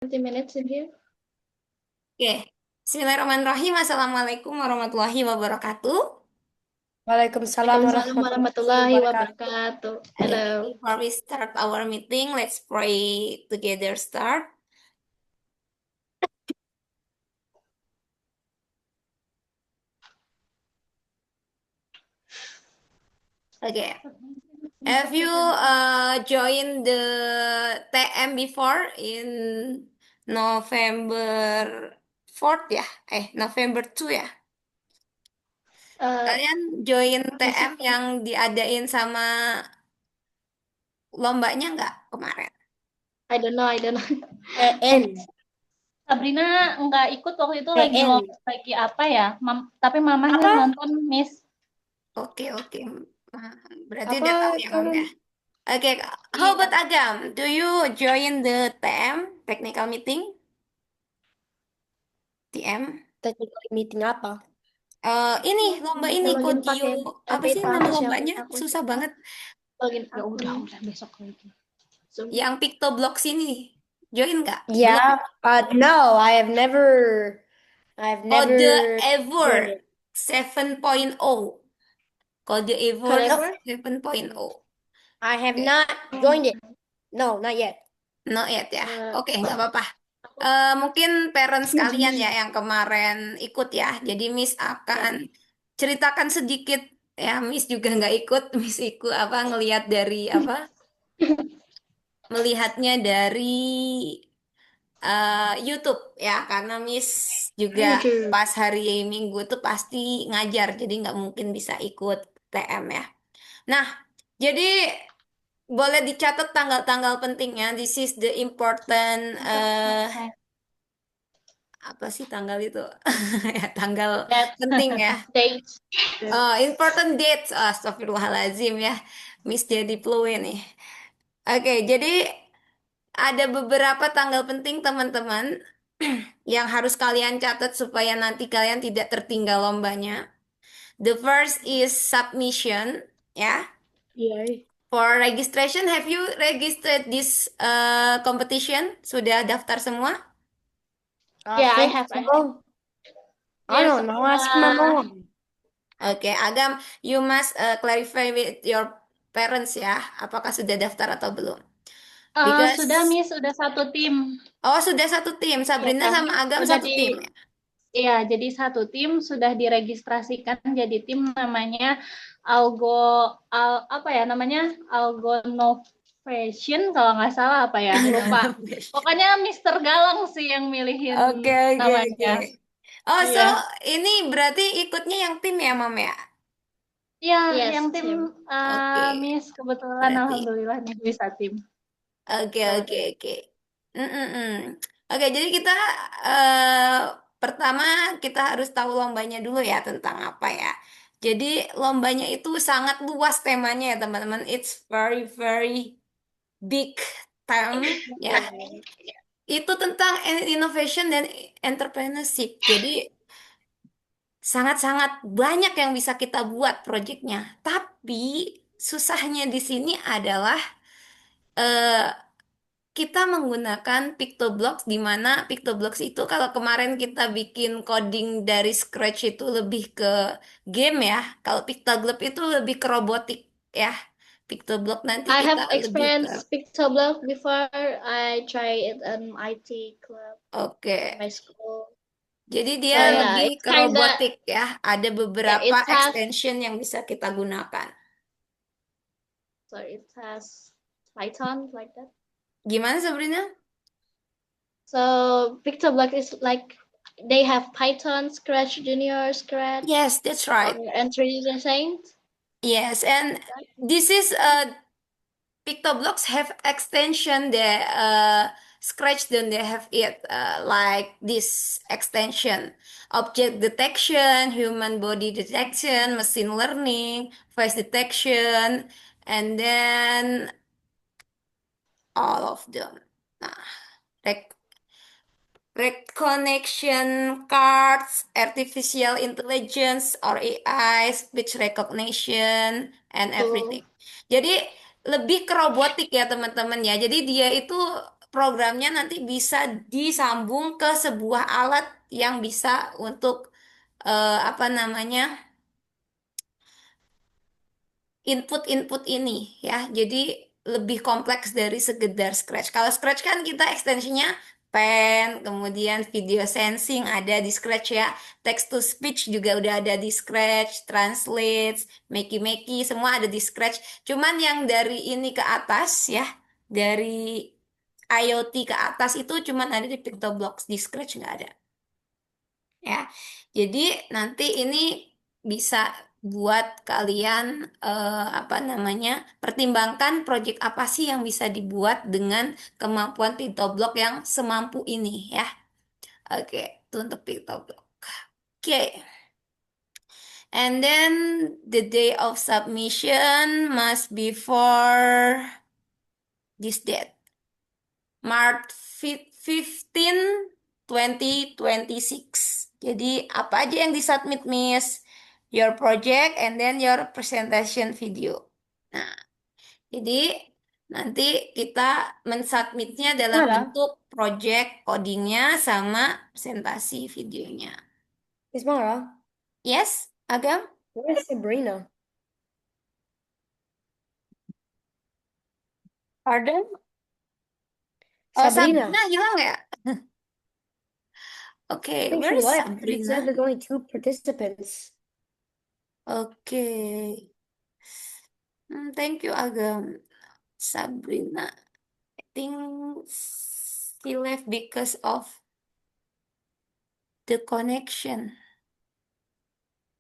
20 minutes in here. Oke, Bismillahirrahmanirrahim. Assalamualaikum warahmatullahi wabarakatuh. Waalaikumsalam Waalaikumsalam warahmatullahi warahmatullahi wabarakatuh. wabarakatuh. Okay, Hello. before we start our meeting, let's pray together. Start. Okay, have you joined the TM before in November 4 ya? November 2 ya? Uh, Kalian join is TM it, yang diadain sama lombanya nggak kemarin? I don't know, I don't know. TN, Sabrina nggak ikut waktu itu TN. lagi apa ya? Tapi mamahnya Apa? nonton Miss. Oke, oke. Ah, Berarti Apa udah tahu ya, Mam ya. kalian? Oke, how Iya. about Agam? Do you join the TM, technical meeting? TM? Technical meeting apa? Ini lomba ini Login Kodio. pakai Apa sih apa nama siapa lombanya? aku Susah banget. login Ya udah akun besok lagi. Zoom. Yang Pictoblox ini. Join nggak? Belum. Yeah, no, I've Kode never joined Ever it. 7.0. Kode Ever Kalian apa? 7.0. I have Oke. not joined it. No, not yet. No yet ya. Uh, Oke, nggak apa-apa. aku Mungkin parents kalian ya yang kemarin ikut ya. Jadi Miss akan ya. ceritakan sedikit ya. Miss juga nggak ikut. Miss ikut apa ngelihat dari apa? Melihatnya dari YouTube ya. Karena Miss juga YouTube. pas hari Minggu tuh pasti ngajar. Jadi nggak mungkin bisa ikut TM ya. Nah, jadi boleh dicatat tanggal-tanggal pentingnya. This is the important apa sih tanggal itu? Ya, tanggal That penting ya. Dates. Important dates. Astagfirullahaladzim ya. Miss jadi plue nih. Oke, jadi ada beberapa tanggal penting teman-teman yang harus kalian catat supaya nanti kalian tidak tertinggal lombanya. The first is submission ya. Iya. For registration, have you registered this competition? Sudah daftar semua? I Yeah, I think have. so. I yes, don't know. Ask my mom. Oke, Agam, you must clarify with your parents ya, apakah sudah daftar atau belum? Because sudah Miss, sudah satu tim. sudah satu tim, Sabrina Ya, sama Agam Udah satu di tim ya. Iya, jadi satu tim sudah diregistrasikan jadi tim namanya Algo apa ya namanya? Algonovation kalau nggak salah apa ya? Lupa. Pokoknya Mister Galang sih yang milihin Oke, oke, oke. namanya. So Iya. ini berarti ikutnya yang tim ya, Mam ya? Iya, yes, yang tim same. Oke, Miss kebetulan berarti. alhamdulillah nih bisa tim. Oke, Oh, oke, oke. Mm-mm-mm. Oke, jadi kita pertama kita harus tahu lombanya dulu ya tentang apa ya. Jadi lombanya itu sangat luas temanya ya teman-teman. It's very very big term ya. Itu tentang innovation dan entrepreneurship. Jadi sangat-sangat banyak yang bisa kita buat proyeknya. Tapi susahnya di sini adalah eh, kita menggunakan Pictoblocks di mana Pictoblocks itu kalau kemarin kita bikin coding dari scratch itu lebih ke game ya. Kalau Pictoglob itu lebih ke robotik ya. Pictoblock nanti I kita have lebih ke experienced Pictoblock before. I try it in IT club in oke. my school. Jadi dia So yeah, lebih it's ke kinda robotik ya. Ada yeah. beberapa It has extension yang bisa kita gunakan. Python like that. Gimana Sabrina? So Pictoblock is like they have Python, Scratch Junior, Scratch, Yes, that's or right. Entry Design. Yes, and this is Pictoblocks have extension that Scratch don't they have it like this extension object detection, human body detection, machine learning, face detection, and then all of them. Nah, rec recognition cards, artificial intelligence or AI, speech recognition, and Cool. everything. Jadi lebih ke robotik ya teman-teman ya. Jadi dia itu programnya nanti bisa disambung ke sebuah alat yang bisa untuk apa namanya, input-input ini ya. Jadi lebih kompleks dari sekedar Scratch. Kalau Scratch kan kita extensionnya pen, kemudian video sensing ada di Scratch ya. Text to speech juga udah ada di Scratch, translate, Makey semua ada di Scratch. Cuman yang dari ini ke atas ya, dari IoT ke atas itu cuman ada di Pictoblocks, di Scratch nggak ada ya. Jadi nanti ini bisa buat kalian apa namanya, pertimbangkan project apa sih yang bisa dibuat dengan kemampuan PictoBlock yang semampu ini ya. Oke, itu untuk PictoBlock. Oke, and then the day of submission must be for this date. March 15, 2026. Jadi apa aja yang disubmit, Miss? Your project and then your presentation video. Nah, jadi nanti kita mensubmitnya dalam Mara, bentuk project codingnya sama presentasi videonya. Miss Mara, Yes, Agam? where's Sabrina? Pardon? Oh, Sabrina. Sabrina hilang ya? Oke, I think where she is left because it says Sabrina? there's only 2 participants. Oke. Thank you, Agam. Sabrina. I think she left because of the connection.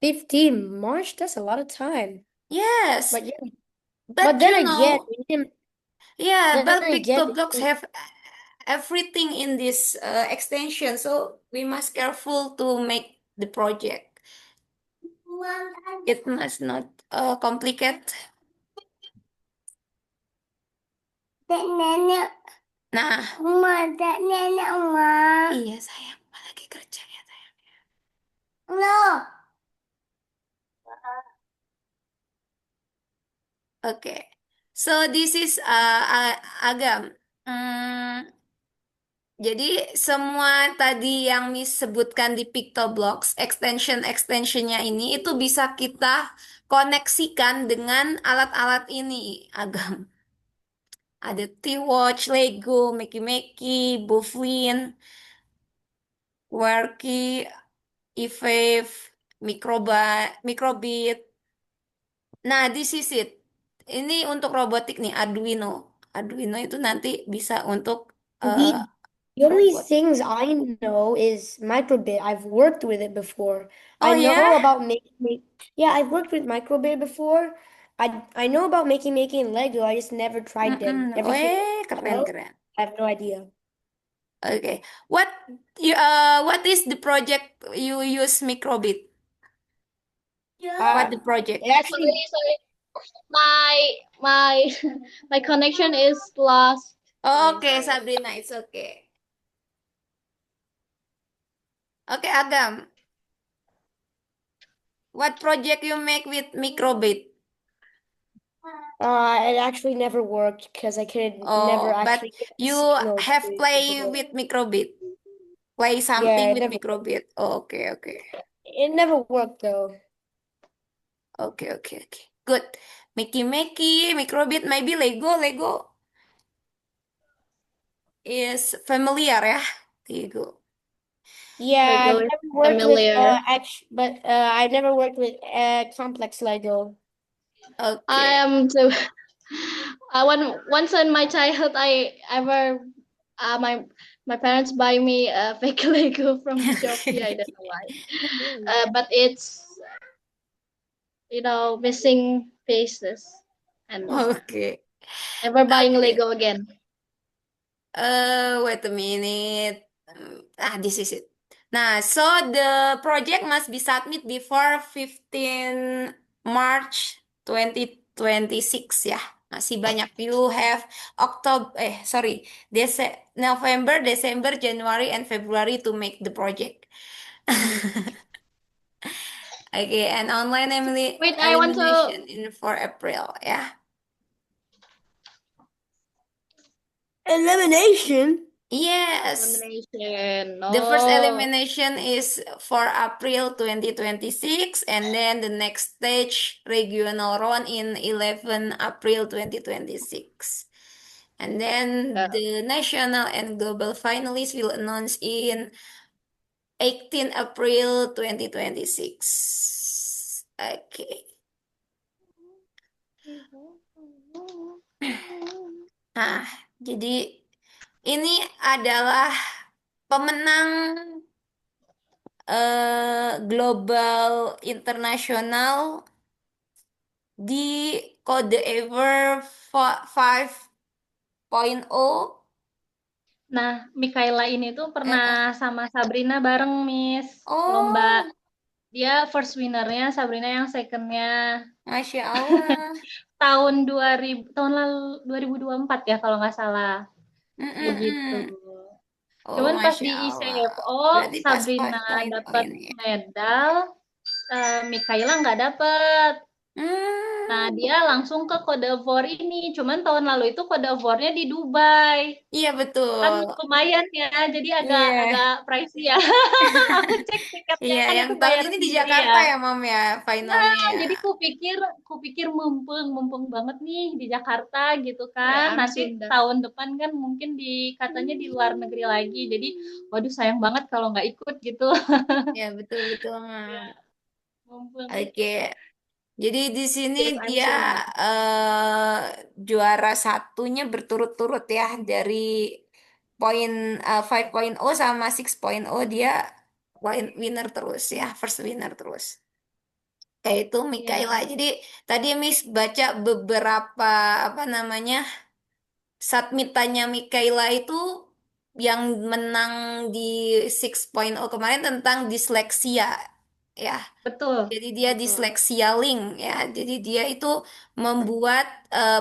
15 March, that's a lot of time. Yes, But yeah, but then you again, know, we didn't, yeah, then but again, PictoBlocks have everything in this extension, so we must careful to make the project. It must not complicate. Nah, iya sayang, lagi kerja ya sayang. Oke, so this is Agam. Hmm, jadi semua tadi yang Miss sebutkan di PictoBlocks, extensionnya ini itu bisa kita koneksikan dengan alat-alat ini, Agam. Ada T-Watch, Lego, Makey, Buflin, Worky, eVave, Microbit. Nah, this is it. Ini untuk robotik nih, Arduino. Arduino itu nanti bisa untuk eh, the only robot. things I know is Microbit. I've worked with it before. Oh I ya? know about yeah, I've worked with Microbit before. I know about making Lego. I just never tried them. Everything Weh, keren else, keren. I have no idea. Oke. What what is the project you use Microbit? What the project? It actually, Sorry, my my my connection is lost. Oh, Sorry, oke, sorry. Sabrina, it's okay. Oke, Agam. What project you make with Microbit? it actually never worked because I could never Oh, but actually get the you signal have play to work. with Microbit. Play Yeah, something it with never Microbit. Oh, okay. it never worked though. Okay. Good. Microbit, maybe Lego is familiar ya. Lego. Yeah, Lego I've is never worked with familiar. but I've never worked with complex Lego. I Okay. am too. Once in my childhood, I ever my parents buy me a fake Lego from Shopee. I don't know why, but it's missing pieces and Oke. never buying Oke. Lego again. Wait a minute. This is it. Nah, so the project must be submit before 15 March 2026 ya. Masih banyak. You have November, December, January, and February to make the project. Okay, and online Wait, I want to. elimination in for April ya. Elimination. Yes. Elimination. The first No. elimination is for April 2026, and then the next stage regional round in 11 April 2026. And then the national and global finalists will announce in 18 April 2026. Okay. Nah, jadi ini adalah pemenang global internasional di kode Ever 5.0. Nah, Mikaela ini tuh Eh, pernah sama Sabrina bareng, Miss. Lomba. Oh, Dia first winnernya, Sabrina yang secondnya. Masya Allah. Tahun lalu 2024 ya kalau nggak salah. Begitu. Mm-mm-mm. Oh, Cuman pas Masya di Allah. ICFO, Berarti pas Sabrina 5.0 dapat ini ya. medal, Mikaela nggak dapet. Nah, Hmm, dia langsung ke Code of War ini. Cuman tahun lalu itu Code of War-nya di Dubai. iya Kan betul. lumayan ya, jadi agak Iya. agak pricey ya. Aku cek tiketnya Iya, kan yang itu tahun bayar ini di sendiri Jakarta ya. ya, Mam ya, Nah, finalnya ya. jadi kupikir mumpung banget nih di Jakarta gitu Ya, kan. Nanti Sunda. tahun depan kan mungkin katanya di luar negeri lagi. Jadi, waduh sayang banget kalau nggak ikut gitu. Ya, betul-betul, Mam. Ya, mumpung. Oke. Jadi di sini Yes, I'm dia Sunda. juara satunya berturut-turut ya dari poin 5.0 sama 6.0 dia winner terus ya, first winner terus. Kayak itu Mikaela. Ya, Jadi tadi Miss baca beberapa apa namanya submitannya Mikaela itu yang menang di 6.0 kemarin tentang disleksia ya. Betul, Jadi dia betul. disleksia link ya. Jadi dia itu membuat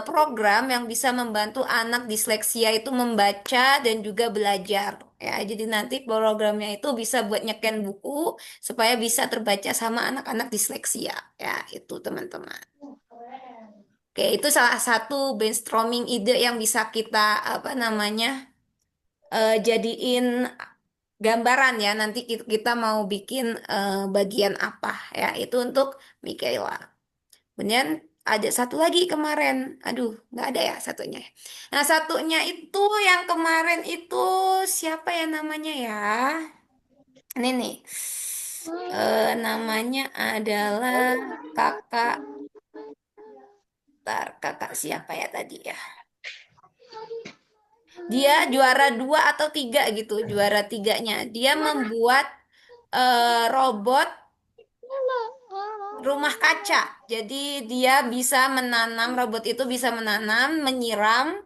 program yang bisa membantu anak disleksia itu membaca dan juga belajar ya. Jadi nanti programnya itu bisa buat nyeken buku supaya bisa terbaca sama anak-anak disleksia ya. Itu teman-teman. Oke, itu salah satu brainstorming ide yang bisa kita apa namanya jadiin gambaran ya. Nanti kita mau bikin bagian apa ya. Itu untuk Mikaela. Kemudian ada satu lagi kemarin. Aduh, nggak ada ya satunya. Nah, satunya itu yang kemarin itu siapa ya namanya ya? Ini nih. Namanya adalah kakak. Bentar, kakak siapa ya tadi ya? Dia juara dua atau tiga gitu, juara tiganya. Dia membuat robot rumah kaca. Jadi dia bisa menanam, robot itu bisa menanam, menyiram.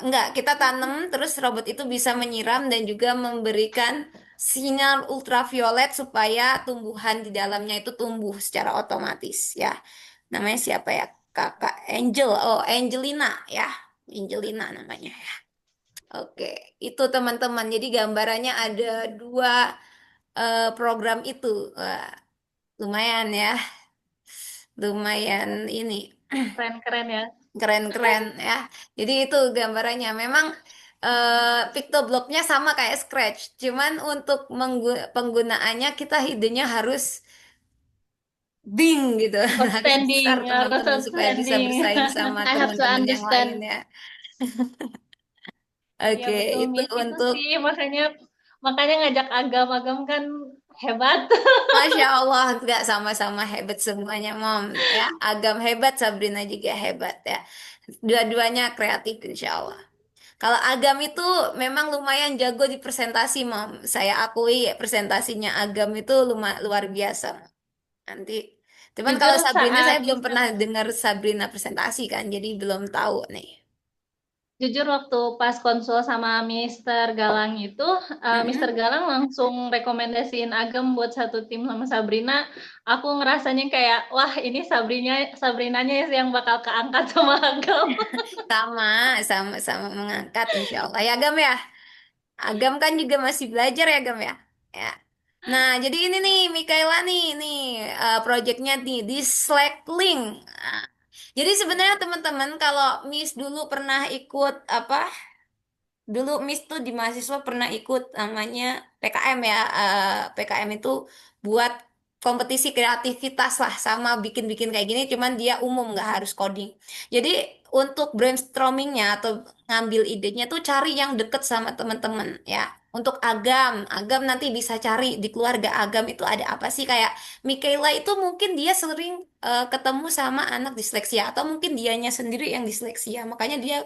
Enggak, kita tanam terus robot itu bisa menyiram dan juga memberikan sinyal ultraviolet supaya tumbuhan di dalamnya itu tumbuh secara otomatis ya. Namanya siapa ya? Kakak Angel. Oh, Angelina ya. Angelina namanya ya. Oke, itu teman-teman. Jadi gambarannya ada dua program itu. Wah, lumayan ya. Lumayan ini. Keren-keren ya. Keren-keren ya. Jadi itu gambarannya. Memang PictoBlocknya sama kayak Scratch. Cuman untuk penggunaannya kita idenya harus gitu. Harus besar Outstanding, harus teman-teman supaya bisa outstanding. bersaing sama I have to teman-teman yang lain understand. ya. Iya Oke, betul itu Miss itu untuk sih makanya ngajak agam-agam kan hebat. Masya Allah, nggak sama-sama hebat semuanya, Mom. Ya, Agam hebat, Sabrina juga hebat ya. Dua-duanya kreatif, insya Allah. Kalau Agam itu memang lumayan jago di presentasi, Mom. Saya akui presentasinya Agam itu luar biasa. Nanti, cuman Jujur kalau Sabrina saat saya belum pernah dengar Sabrina presentasi kan, jadi belum tahu nih. Jujur waktu pas konsul sama Mister Galang itu, Mister Mm-mm. Galang langsung rekomendasiin Agam buat satu tim sama Sabrina. Aku ngerasanya kayak, wah ini Sabrinanya yang bakal keangkat sama Agam. Sama, sama mengangkat, insya Allah. Ya, Agam ya. Agam kan juga masih belajar ya, Agam ya. Ya. Nah, jadi ini nih, Mikaela nih projectnya nih di Slacklink. Nah, jadi sebenarnya teman-teman kalau Miss dulu pernah ikut apa? Dulu Miss tuh di mahasiswa pernah ikut namanya PKM ya. PKM itu buat kompetisi kreativitas lah sama bikin-bikin kayak gini, cuman dia umum nggak harus coding. Jadi untuk brainstormingnya atau ngambil idenya tuh cari yang deket sama teman-teman ya. Untuk agam nanti bisa cari di keluarga agam itu ada apa sih, kayak Mikaela itu mungkin dia sering ketemu sama anak disleksia atau mungkin dianya sendiri yang disleksia, makanya dia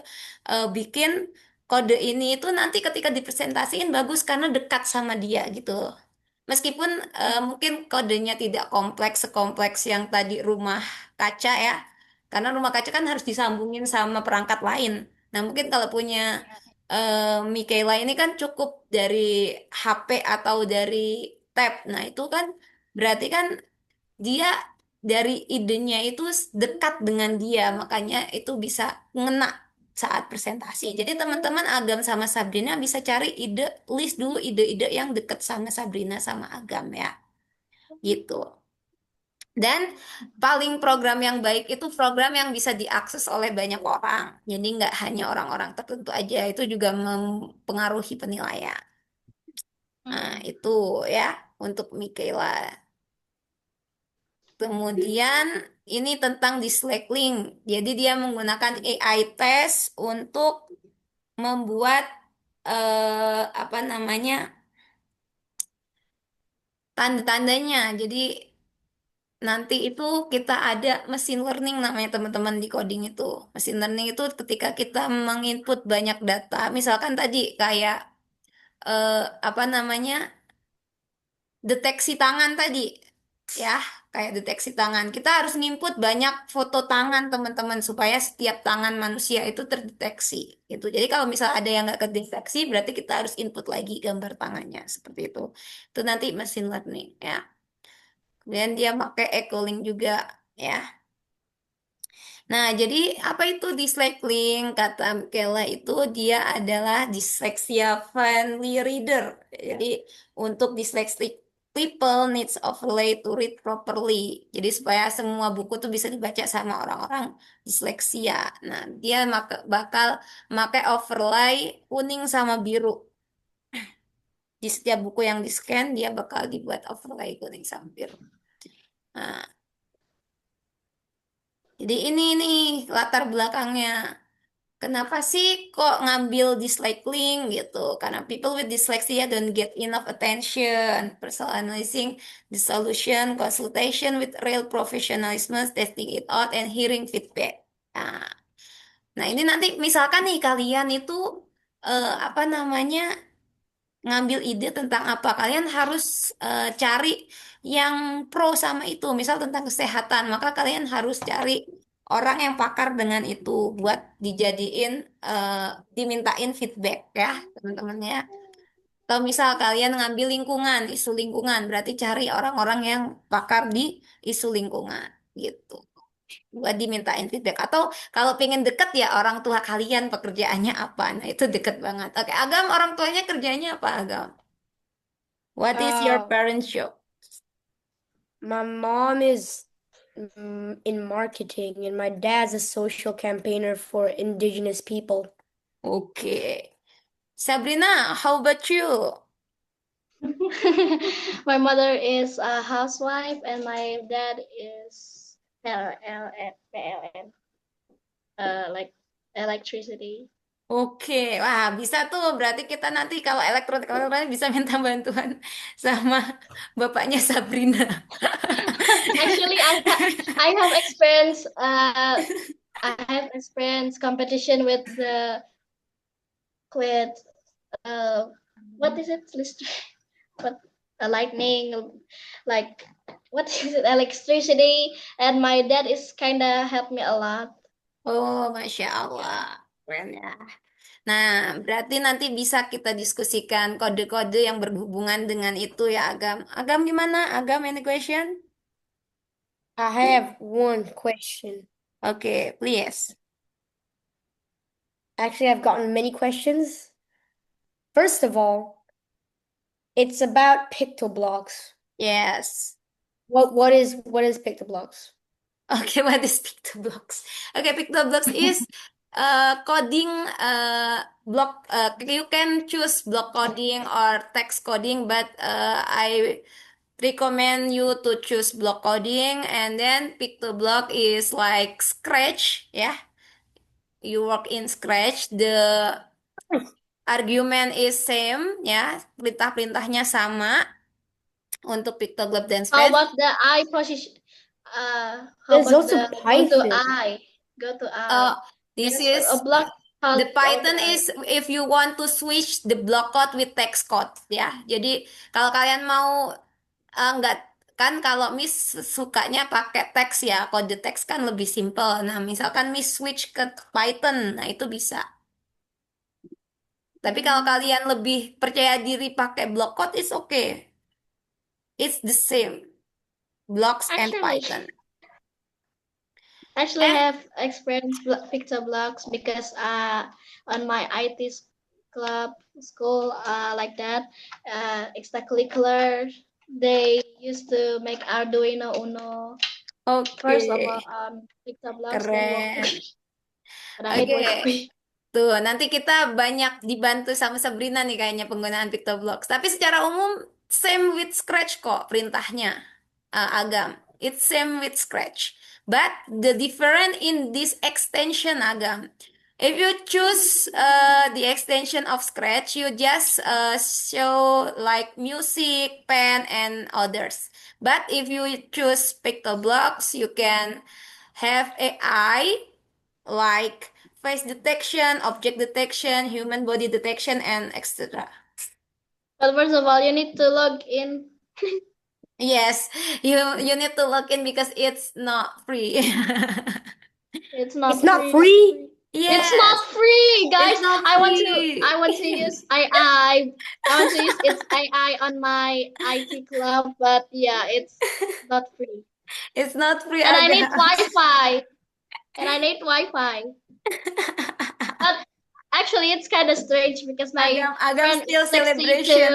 bikin kode ini itu nanti ketika dipresentasiin bagus karena dekat sama dia gitu. Meskipun mungkin kodenya tidak kompleks sekompleks yang tadi rumah kaca ya. Karena rumah kaca kan harus disambungin sama perangkat lain. Nah, mungkin kalau punya Mikaela ini kan cukup dari HP atau dari tab. Nah, itu kan berarti kan dia dari idenya itu dekat dengan dia, makanya itu bisa ngena saat presentasi. Jadi teman-teman Agam sama Sabrina bisa cari ide, list dulu ide-ide yang dekat sama Sabrina sama Agam ya, gitu. Dan paling program yang baik itu program yang bisa diakses oleh banyak orang. Jadi nggak hanya orang-orang tertentu aja, itu juga mempengaruhi penilaian. Nah, itu ya untuk Mikaela. Kemudian ini tentang Dislike-Link. Jadi dia menggunakan AI test untuk membuat apa namanya tanda-tandanya. Jadi nanti itu kita ada mesin learning namanya teman-teman di coding itu. Mesin learning itu ketika kita menginput banyak data, misalkan tadi kayak eh, apa namanya deteksi tangan tadi ya, kayak deteksi tangan kita harus nginput banyak foto tangan teman-teman supaya setiap tangan manusia itu terdeteksi gitu. Jadi kalau misal ada yang nggak kedeteksi berarti kita harus input lagi gambar tangannya seperti itu nanti machine learning ya. Kemudian dia pakai echo-link juga ya. Nah, jadi apa itu dyslexing? Kata Kela itu dia adalah dyslexia friendly reader. Jadi untuk dyslexic people needs overlay to read properly. Jadi supaya semua buku tuh bisa dibaca sama orang-orang disleksia. Nah, dia bakal pakai overlay kuning sama biru. Di setiap buku yang di-scan dia bakal dibuat overlay kuning sama biru. Nah, jadi ini nih latar belakangnya. Kenapa sih kok ngambil dyslike-link gitu? Karena people with dyslexia don't get enough attention. Personalizing the solution, consultation with real professionalism, testing it out, and hearing feedback. Nah, nah ini nanti misalkan nih kalian itu apa namanya ngambil ide tentang apa, kalian harus cari yang pro sama itu. Misal tentang kesehatan, maka kalian harus cari orang yang pakar dengan itu buat dijadiin eh, dimintain feedback ya, teman-teman ya. Atau misal kalian ngambil lingkungan, isu lingkungan, berarti cari orang-orang yang pakar di isu lingkungan gitu. Buat dimintain feedback. Atau kalau pengen deket ya orang tua kalian pekerjaannya apa. Nah itu deket banget. Oke, Agam orang tuanya kerjanya apa Agam? What is your Uh, parents' job? my mom is in marketing, and my dad's a social campaigner for indigenous people. Okay. Sabrina, how about you? My mother is a housewife and my dad is PLN, like electricity. Oke, wah bisa tuh. Berarti kita nanti kalau elektronik bisa minta bantuan sama bapaknya Sabrina. Actually, I have experience. I have experience competition with what is it? What lightning, like what is it? Electricity, and my dad is kinda helped me a lot. Oh, Masya Allah. Keren ya. Nah, berarti nanti bisa kita diskusikan kode-kode yang berhubungan dengan itu ya, Agam. Agam gimana? Agam, any question? I have one question. Okay, please. Actually, I've gotten many questions. First of all, it's about PictoBlocks. Yes. What is PictoBlocks? Okay, what is PictoBlocks? Okay, PictoBlocks is coding block. You can choose block coding or text coding, but I recommend you to choose block coding, and then Pictoblock is like Scratch, ya. You work in Scratch. The argument is same, ya. Perintah-perintahnya sama untuk Pictoblock dan How Scratch. about the eye position? How There's about also the go to Python. eye? Go to eye. This There's a is block called the go to Python eye. is if you want to switch the block code with text code, ya. Jadi kalau kalian mau nggak, kan kalau Miss sukanya pakai teks ya, kode teks kan lebih simple. Nah, misalkan Miss switch ke Python, nah itu bisa. Tapi kalau kalian lebih percaya diri pakai block code, it's okay. It's the same. Blocks and Actually, Python. actually And have experienced Pictoblocks because on my IT club school like that extracurricular they used to make Arduino Uno first of all oke, Pictoblocks then keren. Wacom. But I hate Oke. Wacom. Tuh, nanti kita banyak dibantu sama Sabrina nih kayaknya penggunaan Pictoblocks. Tapi secara umum, same with Scratch kok perintahnya, Agam. It's same with Scratch. But the different in this extension, Agam. If you choose the extension of Scratch, you just show like music, pen, and others. But if you choose Pictoblocks, you can have AI like face detection, object detection, human body detection, and etc. But first of all you need to log in. Yes, you need to log in because it's not free. It's not It's not free. free. It's Yes, not free, guys. it's not I want to free. use AI. I want to use its AI on my IT club, but yeah, it's not free. It's not free, And I need Agam. Wi-Fi. And I need Wi-Fi. But actually, it's kind of strange because my Agam friend still is 62. celebration.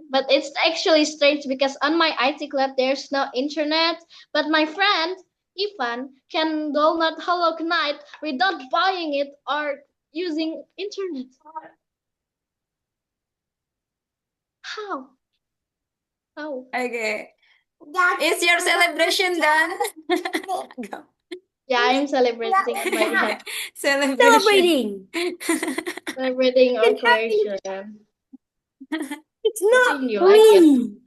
But it's actually strange because on my IT club there's no internet. But my friend Ivan can download Hollow Knight without buying it or using internet. How? How? Okay. Is your celebration done? Agam. Yeah, I'm celebrating on my behalf. Celebration. Celebrating on Croatia. It's not Continue, I guess. free.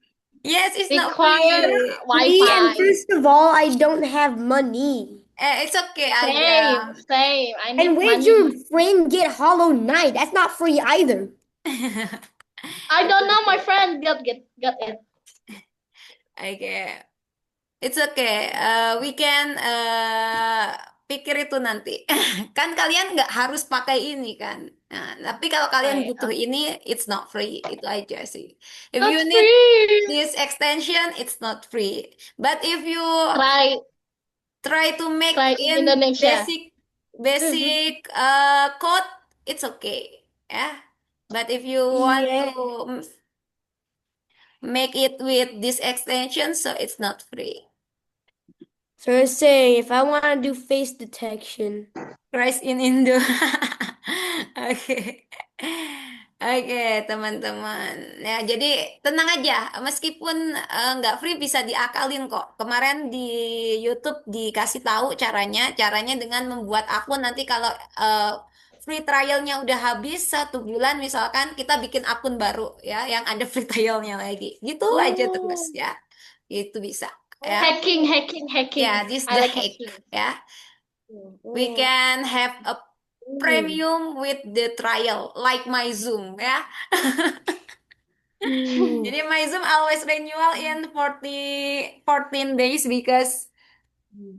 Yes, it's not Require free. Free, and Wi-Fi. first of all, I don't have money. It's okay, Same, Agam. same. I need And where'd money. your friend get Hollow Knight? That's not free either. I don't know. My friend got it. Okay. It's okay. We can pikir itu nanti. Kan kalian nggak harus pakai ini kan. Nah, tapi kalau kalian Right. butuh ini, it's not free. Itu aja sih. If Not you need free. this extension, it's not free. But if you Try try to make in in Indonesia. basic code, it's okay. Yeah. But if you want Yeah. to make it with this extension, so it's not free. So I was saying, if I want to do face detection, Rise in Indo. Oke. Oke, teman-teman. Ya, jadi tenang aja. Meskipun nggak free bisa diakalin kok. Kemarin di YouTube dikasih tahu caranya. Caranya dengan membuat akun nanti kalau free trialnya udah habis 1 bulan misalkan kita bikin akun baru ya yang ada free trialnya lagi. Gitu aja terus ya. Itu bisa ya. Hacking. Ya, this I the like hack hacking. ya. We can have a premium with the trial, like my Zoom, ya. Jadi my Zoom always renewal in 14 days because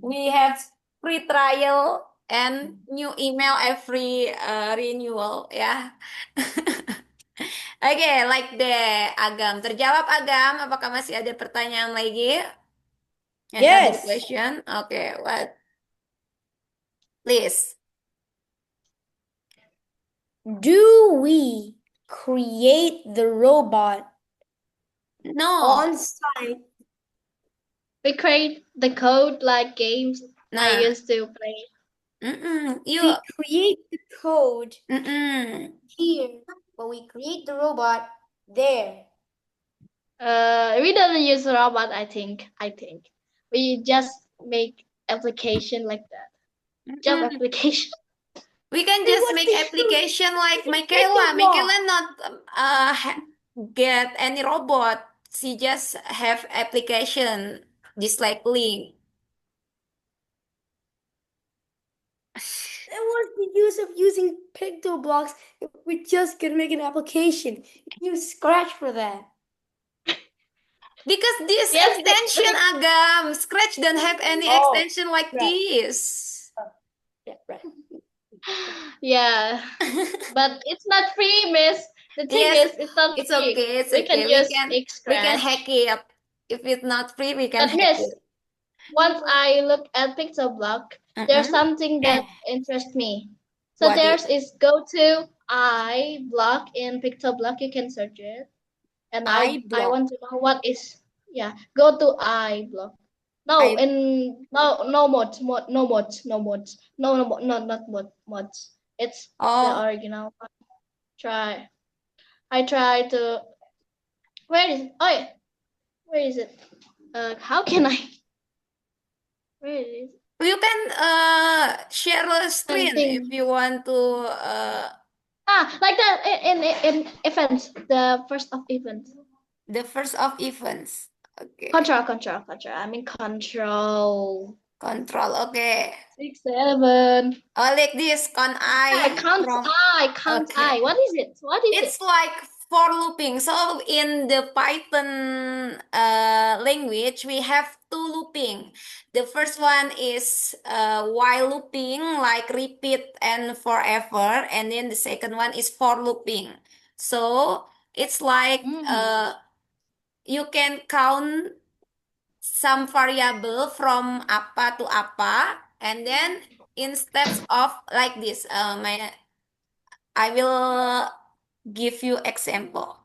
we have free trial and new email every renewal, ya. Oke, like deh, Agam. Terjawab, Agam. Apakah masih ada pertanyaan lagi? Any other yes. question? Okay, what? Please. Do we create the robot No. on site? We create the code like games I Nah, used to play. You, We create the code mm-mm. here, but we create the robot there. We don't use robot, I think. We just make application like that. Job Mm-mm. application. We can Then just what's make the use application like of Michaela. Pictoblock? Michaela not get any robot. She just have application just like Link. Then what's the use of using Pictoblocks if we just can make an application? Use Scratch for that. Because this Yes, extension, Agam, Scratch don't have any Oh, extension like right. this. Yeah, right. yeah. But it's not free, miss. The thing Yes, is, it's not it's free. okay. It's We can okay. use We can Scratch. hack it. If it's not free, we can But hack miss, it. once I look at Pixelblock, there's something that interests me. So What there's is? is go to I block in Pixelblock. You can search it, and I iBlock. want to know what is. Yeah, go to I block. No, I no mods, no mods, no mods, no not mods. It's the oh original. Try. I try to. Where is it? Oh yeah, where is it? How can I? Where is it? you can share a screen if Something. you want to Like that in events, the first of event. the first of events. Okay. Control. I mean control. Control. Okay. 6, 7. Oh, like this. Count From count okay. I. What is it? It's like for looping. So in the Python language, we have two looping. The first one is while looping, like repeat and forever, and then the second one is for looping. So it's like you can count some variable from apa to apa, and then instead of like this, I will give you example.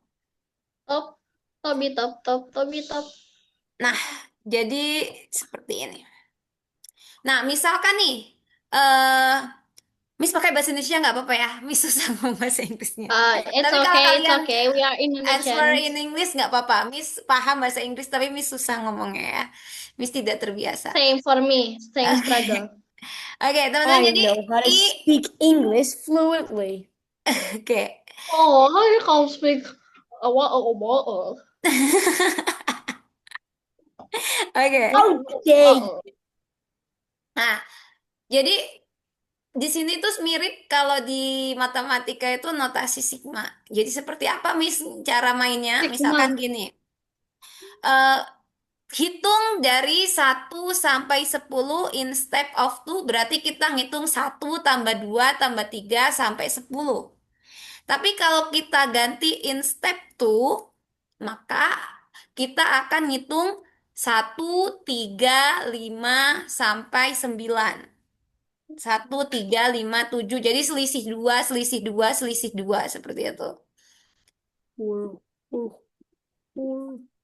Top, top. Nah, jadi seperti ini. Nah, misalkan nih, eh Miss pakai bahasa Indonesia nggak apa-apa ya? Miss susah ngomong bahasa Inggrisnya. It's Tapi kalau okay, it's kalian okay. We are answer in Indonesians. English nggak apa-apa. Miss paham bahasa Inggris, tapi Miss susah ngomongnya ya. Miss tidak terbiasa. Same for me, same Oke, struggle. Oke, teman-teman. I Jadi, know how to speak English fluently. oke. Oh, how you can speak? What? Oke. How dare you? Nah, jadi di sini tuh mirip kalau di matematika itu notasi sigma. Jadi seperti apa, Miss, cara mainnya? Sigma. Misalkan gini. eh hitung dari 1 sampai 10 in step of 2, berarti kita ngitung 1 tambah 2 tambah 3 sampai 10. Tapi kalau kita ganti in step 2, maka kita akan ngitung 1, 3, 5 sampai 9. 1, 3, 5, 7. Jadi selisih 2, selisih 2, selisih 2 seperti itu.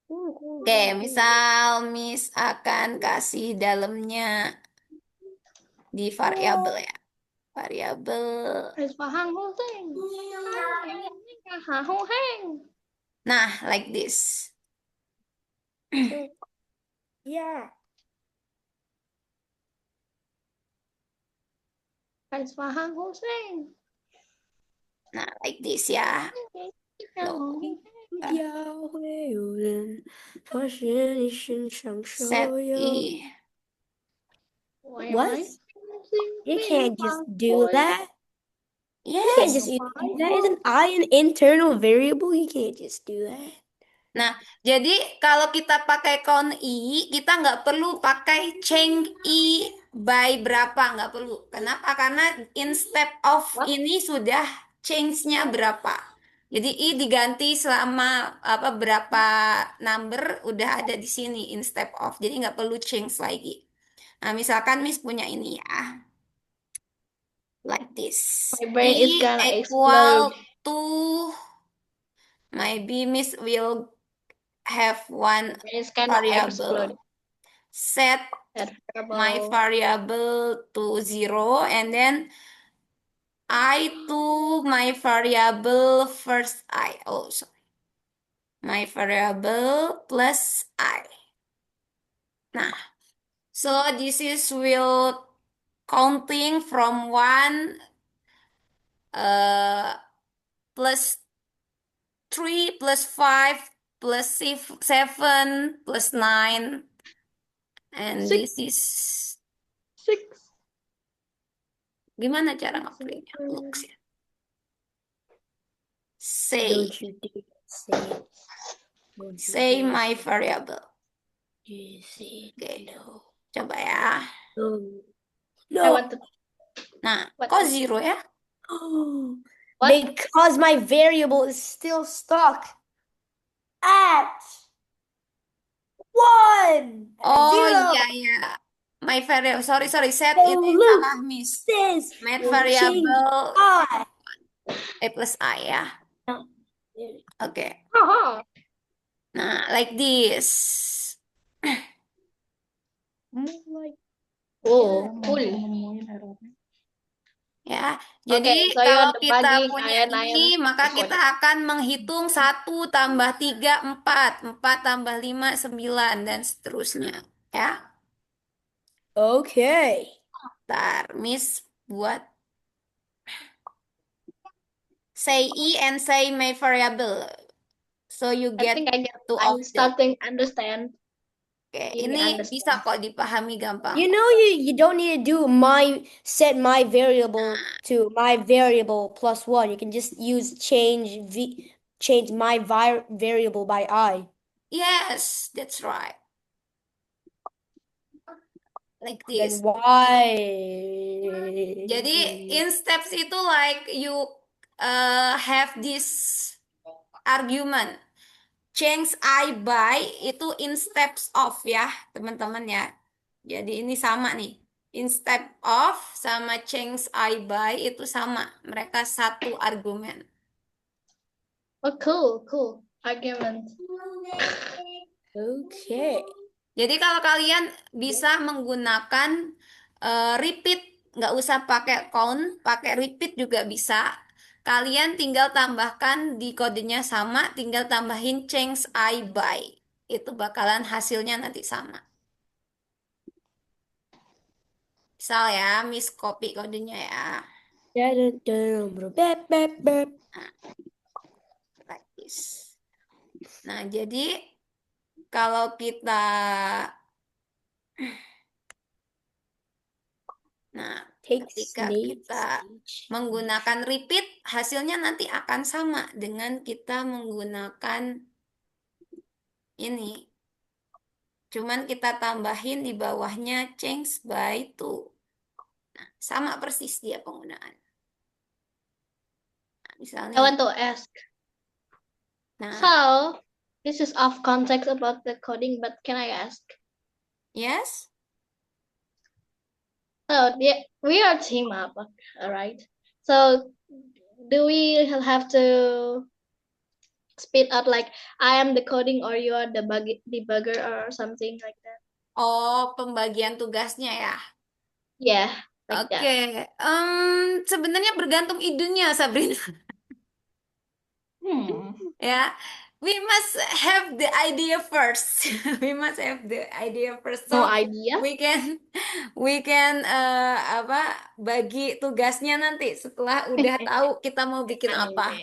Oke, misal Miss akan kasih dalamnya di variabel ya. Variabel. Nah, like this. Yeah. Nah, like this ya. Set E. What? You can't just do that. You can't Yes. just do that. Isn't I an internal variable? You can't just do that. Nah, jadi kalau kita pakai count I, kita nggak perlu pakai change I by berapa, nggak perlu. Kenapa? Karena in step of ini sudah change-nya berapa. Jadi I diganti selama berapa number udah ada di sini in step of. Jadi nggak perlu change lagi. Nah, misalkan Miss punya ini ya. Like this. My brain is gonna equal explode. to, maybe Miss will have one It's gonna variable. explode. set my variable to 0, and then I to my variable first I. Oh, sorry. My variable plus I. Nah, so this is will counting from 1 plus 3 plus 5 plus 7 plus 9. And this is Six. gimana cara ngapliknya? Looks ya. Say Don't you dare say it. Don't you say dare my variable. you say it. Oke, No. coba ya. No. I No. want to. Nah, What kok is- 0 ya? What? Because my variable is still stuck at 1. Oh, 0. iya. My variable, sorry, set Oh, ini look. salah, Miss. This My will change variable I. A plus I ya. No. Oke. Oh, Nah, like this. oh, cool. Ya, jadi so you kalau want the kita bugging, punya ini, maka kita akan menghitung 1 tambah 3, 4. 4 tambah 5, 9, dan seterusnya. Ya, Okay. ntar Miss buat say E and say my variable. So you I get think I get. two I'm of them. starting understand. Oke, Ini ini understand. bisa kok dipahami gampang. You know, you don't need to do set my variable to my variable plus 1. You can just use change my variable by I. Yes, that's right. Like Then this. why? Jadi in steps itu like you have this argument. Change I by itu in steps of ya, teman-teman ya. Jadi ini sama nih. In step of sama change I by itu sama. Mereka satu argumen. Oh, cool argument. Okay. Jadi kalau kalian bisa menggunakan repeat, nggak usah pakai count, pakai repeat juga bisa. Kalian tinggal tambahkan di kodenya sama, tinggal tambahin change I by. Itu bakalan hasilnya nanti sama. Misal ya, Miss copy kodenya ya. Like this. Nah, jadi kalau kita ketika kita menggunakan repeat, hasilnya nanti akan sama dengan kita menggunakan ini. Cuman kita tambahin di bawahnya change by 2. Nah, sama persis dia penggunaan. Nah, misalnya. I want to ask. So, this is off context about the coding, but can I ask? Yes? So, we are team up, alright? So, do we have to split out like I am the coding or you are the debugger or something like that? Oh, pembagian tugasnya ya? Yeah, like Oke. that. Sebenarnya bergantung idenya, Sabrina. Ya, we must have the idea first. We must have the idea first. No So idea. we can bagi tugasnya nanti setelah udah tahu kita mau bikin apa.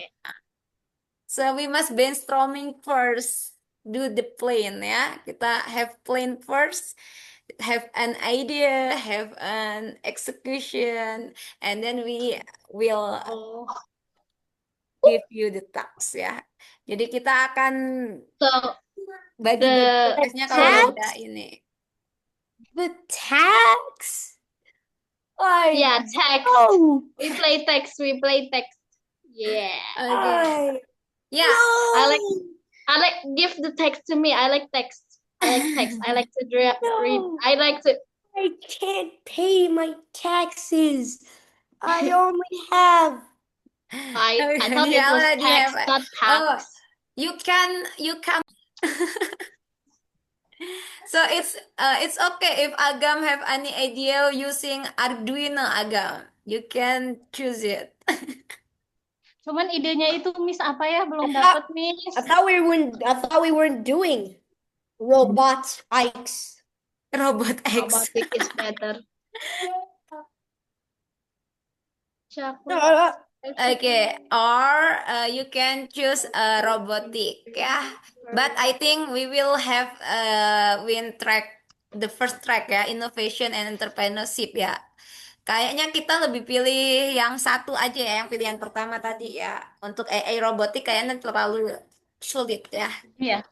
So we must brainstorming first, do the plan ya. Kita have plan first, have an idea, have an execution, and then we will give you the task ya. Jadi kita akan bagi tugasnya kalau udah ini. The tax? Yeah, text. Oh. We play text. Yeah. Okay. Yeah. No. I like give the text to me. I like text. I like to read. I like to. I can't pay my taxes. I only have. I thought it was tax, not tax. Oh, you can So it's okay if Agam have any idea using Arduino, Agam. You can choose it. Cuman idenya itu Miss apa ya? Belum I dapet thought, Miss. I thought we weren't doing robot Ikes. Robot X. Robotic is better. No, Chocolate. Okay, or you can choose robotic, ya. But I think we will have win track the first track ya, innovation and entrepreneurship ya. Kayaknya kita lebih pilih yang satu aja ya, yang pilihan pertama tadi ya. Untuk AI robotik kayaknya terlalu sulit ya. Iya.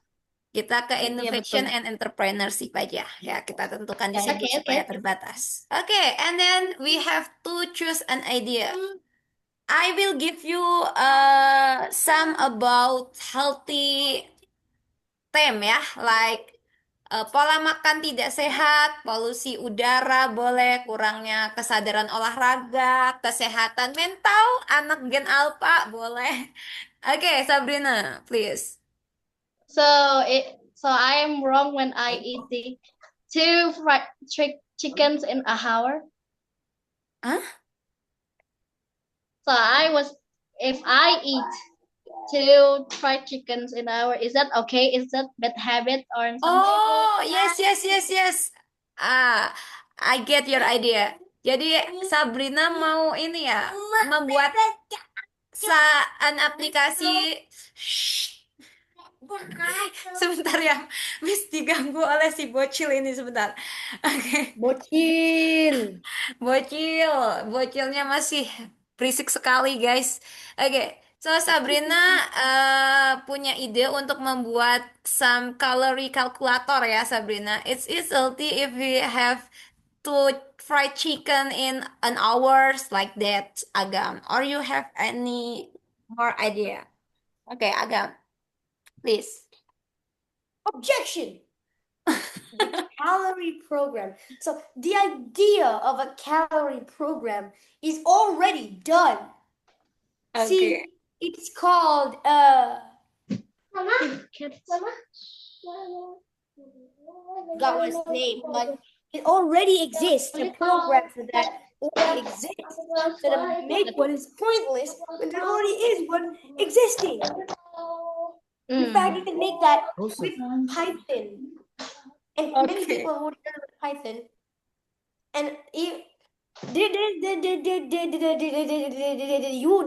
Kita ke innovation betul. and entrepreneurship aja. Ya, kita tentukan di Ya, sini oke, supaya oke. terbatas. Oke, and then we have to choose an idea. I will give you some about healthy theme ya, like pola makan tidak sehat, polusi udara boleh, kurangnya kesadaran olahraga, kesehatan mental, anak gen alpha boleh. Oke, Sabrina, please. So I am wrong when I eat the two fried chickens in a hour. Hah? So if I eat two fried chickens in an hour, is that okay? Is that bad habit or something? Oh, yes, yes, yes, yes. Ah, I get your idea. Jadi Sabrina mau ini ya, membuat an aplikasi. Shh. Sebentar ya, Miss diganggu oleh si bocil ini sebentar. Oke, Bocil. bocilnya masih berisik sekali guys. Oke, so Sabrina punya ide untuk membuat some calorie calculator ya Sabrina. It's easy if we have to fry chicken in an hours like that, Agam. Or you have any more idea? Okay, Agam, please. Objection. The calorie program. So the idea of a calorie program is already done. See, Okay. it's called got what its name, but it already exists. A program for that already exists. So to make one is pointless when there already is one existing. In fact, you can make that with Python. And many Okay. people have already done it with Python. And you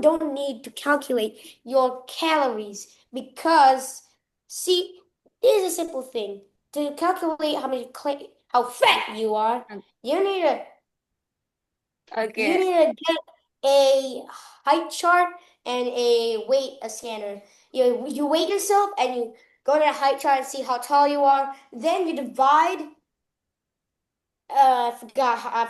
don't need to calculate your calories because, see, this is a simple thing. To calculate how fat you are, you need to Okay. get a height chart and a weight scanner. You weight yourself and you go to the height chart and see how tall you are. Then you divide. I